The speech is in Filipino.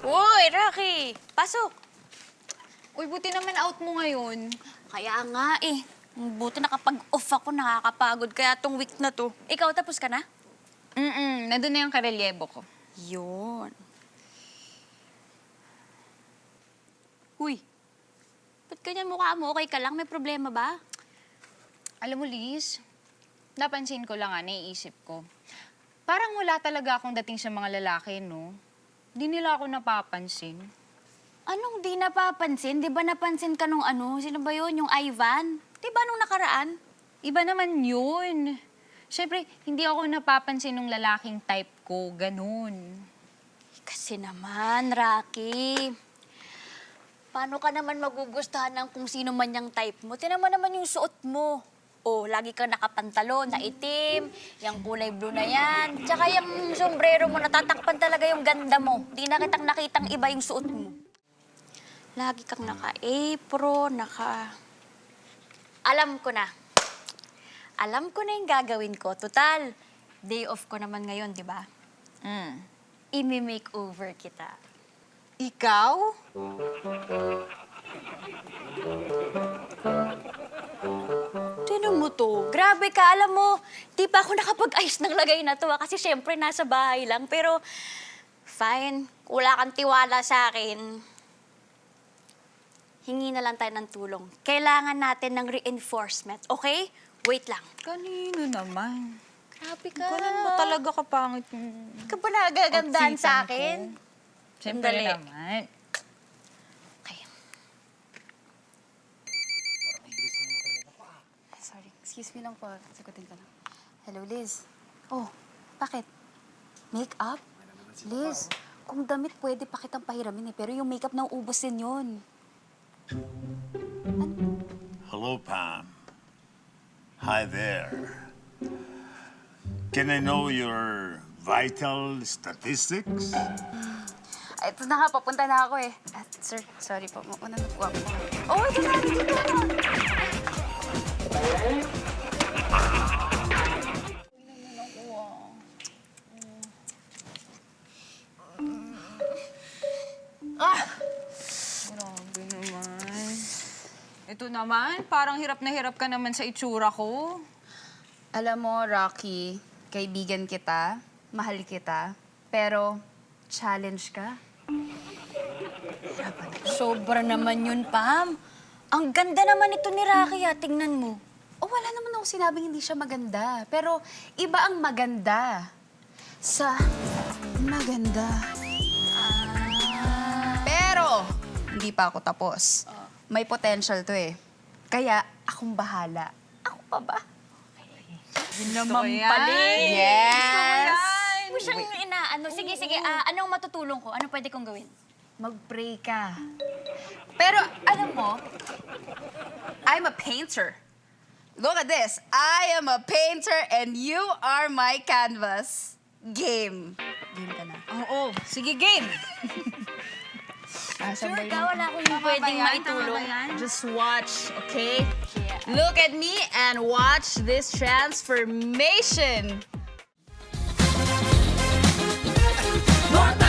Uy, Rocky! Pasok! Uy, buti naman out mo ngayon. Kaya nga eh. Buti nakapag-off ako, nakakapagod. Kaya tong week na to. Ikaw, tapos ka na? Nandun na yung karelyebo ko. Yun. Uy, ba't ganyan mukha mo? Okay ka lang? May problema ba? Alam mo, Liz, napansin ko lang naiisip ko. Parang wala talaga akong dating sa mga lalaki, no? Di nila ako napapansin. Anong di napapansin? Di ba napansin ka nung ano? Sino ba yun? Yung Ivan? Di ba nung nakaraan? Iba naman yun. Siyempre, hindi ako napapansin ng lalaking type ko, ganun. Kasi naman, Rocky. Paano ka naman magugustuhan ng kung sino man yung type mo? Tinan mo naman yung suot mo. Oh, lagi kang nakapantalon na itim, yung kulay blue na yan. Tsaka yung sombrero mo, natatakpan talaga yung ganda mo. Di na kitang nakitang iba yung suot mo. Lagi kang naka-apron, Alam ko na. Alam ko na yung gagawin ko. Total, day off ko naman ngayon, di ba? Imi-makeover kita. Ikaw? Tinan mo to. Grabe ka, alam mo, di pa ako nakapag-ayos ng lagay na to kasi syempre nasa bahay lang. Pero, fine, wala kang tiwala sa akin. Hingi na lang tayo ng tulong. Kailangan natin ng reinforcement, okay? Wait lang. Kanino naman? Grabe ka. Ganun mo talaga kapangit yung Hindi ka ba nagagandaan sa outsitan akin? ko. Siyempre Sandali. naman. Okay. Sorry, excuse me lang po. Sagutin ko lang. Hello, Liz. Oh, bakit? Make-up? Liz, kung damit pwede pa kitang pahiramin pero yung makeup na ubos din yun. Hello, Pam. Hi there. Can I know your vital statistics? Ito na nga, papunta na ako eh. Sir, sorry po. Mauna na po ako. Oh, ito na, ito na. Grabe naman. Ito naman, parang hirap na hirap ka naman sa itsura ko. Alam mo, Rocky, kaibigan kita, mahal kita, pero challenge ka. Sobra naman yun, Pam. Ang ganda naman ito ni Rocky, tingnan mo. Oh, wala naman ako sinabing hindi siya maganda. Pero iba ang maganda sa maganda. Pero hindi pa ako tapos. May potential to eh. Kaya akong bahala. Ako pa ba? Yun naman pala. Yes! Mo siyang inaano. Sige, sige. Anong matutulong ko? Ano pwede kong gawin? Mag-pray ka. Pero alam mo, I'm a painter. Look at this. I am a painter and you are my canvas. Game. Game ka na. Oo, sige game. Sure ka, wala akong pwedeng maitulong. Just watch, okay? Yeah. Look at me and watch this transformation. North